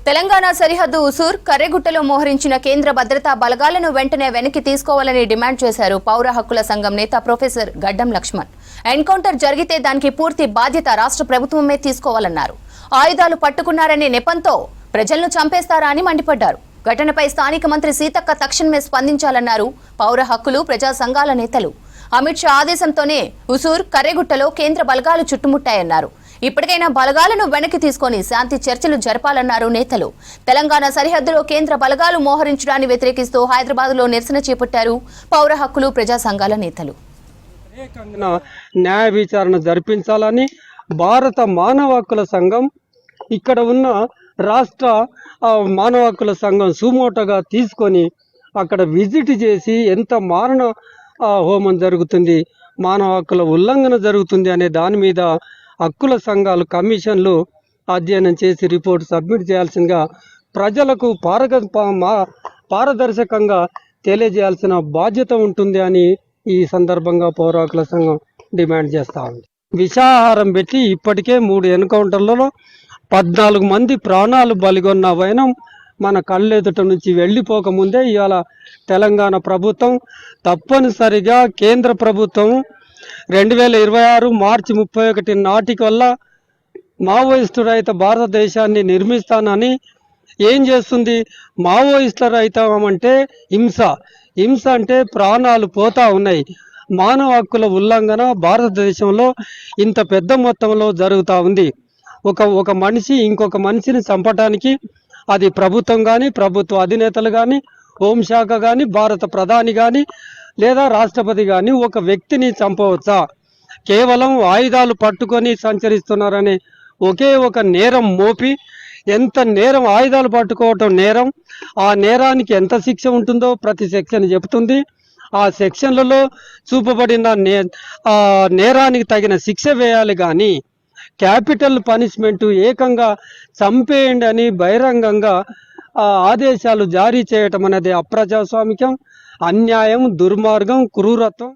తెలంగాణ సరిహద్దు ఉసూర్ కర్రెగుట్టలో మోహరించిన కేంద్ర భద్రతా బలగాలను వెంటనే వెనక్కి తీసుకోవాలని డిమాండ్ చేశారు పౌర హక్కుల సంఘం నేత ప్రొఫెసర్ గడ్డం లక్ష్మణ్. ఎన్కౌంటర్ జరిగితే దానికి పూర్తి బాధ్యత రాష్ట్ర ప్రభుత్వమే తీసుకోవాలన్నారు. ఆయుధాలు పట్టుకున్నారనే నెపంతో ప్రజలను చంపేస్తారా అని మండిపడ్డారు. ఘటనపై స్థానిక మంత్రి సీతక్క తక్షణమే స్పందించాలన్నారు పౌర హక్కులు ప్రజా సంఘాల నేతలు. అమిత్ షా ఆదేశంతోనే ఉసూర్ కర్రెగుట్టలో కేంద్ర బలగాలు చుట్టుముట్టాయన్నారు. ఇప్పటికైనా బలగాలను వెనక్కి తీసుకొని శాంతి చర్చలు జరపాలన్నారు నేతలు. తెలంగాణ సరిహద్దులో కేంద్ర బలగాలు మోహరించడాన్ని వ్యతిరేకిస్తూ హైదరాబాద్లో నిరసన చేపట్టారు పౌర హక్కులు ప్రజా సంఘాల నేతలు. న్యాయ విచారణ జరిపించాలని భారత మానవ హక్కుల సంఘం, ఇక్కడ ఉన్న రాష్ట్ర మానవ హక్కుల సంఘం సుమోటోగా తీసుకొని అక్కడ విజిట్ చేసి ఎంత మారణ హోమం జరుగుతుంది, మానవ హక్కుల ఉల్లంఘన జరుగుతుంది అనే దాని మీద హక్కుల సంఘాలు కమిషన్లు అధ్యయనం చేసి రిపోర్ట్ సబ్మిట్ చేయాల్సిందిగా ప్రజలకు పారదర్శకంగా తెలియజేయాల్సిన బాధ్యత ఉంటుంది అని ఈ సందర్భంగా పౌర హక్కుల సంఘం డిమాండ్ చేస్తూ ఉంది. విషాహారం పెట్టి ఇప్పటికే 3 ఎన్కౌంటర్లలో 14 మంది ప్రాణాలు బలిగొన్న వైనం మన కళ్ళెదుట నుంచి వెళ్ళిపోకముందే ఇవాళ తెలంగాణ ప్రభుత్వం తప్పనిసరిగా కేంద్ర ప్రభుత్వం 2026 మార్చి 31 నాటికి వల్ల మావోయిస్టు రహిత భారతదేశాన్ని నిర్మిస్తానని ఏం చేస్తుంది? మావోయిస్టు రహితం అంటే హింస అంటే ప్రాణాలు పోతా ఉన్నాయి. మానవ హక్కుల ఉల్లంఘన భారతదేశంలో ఇంత పెద్ద మొత్తంలో జరుగుతూ ఉంది. ఒక మనిషి ఇంకొక మనిషిని చంపటానికి అది ప్రభుత్వం కానీ, ప్రభుత్వ అధినేతలు కానీ, హోంశాఖ కానీ, భారత ప్రధాని కానీ లేదా రాష్ట్రపతి కానీ ఒక వ్యక్తిని చంపవచ్చా? కేవలం ఆయుధాలు పట్టుకొని సంచరిస్తున్నారనే ఒకే ఒక నేరం మోపి, ఎంత నేరం, ఆయుధాలు పట్టుకోవటం నేరం, ఆ నేరానికి ఎంత శిక్ష ఉంటుందో ప్రతి సెక్షన్ చెబుతుంది. ఆ సెక్షన్లలో చూపబడిన నేరానికి తగిన శిక్ష వేయాలి కానీ క్యాపిటల్ పనిష్మెంట్ ఏకంగా చంపేయండి అని బహిరంగంగా ఆదేశాలు జారీ చేయటం అనేది అప్రజాస్వామికం, అన్యాయం, దుర్మార్గం, క్రూరత్వం.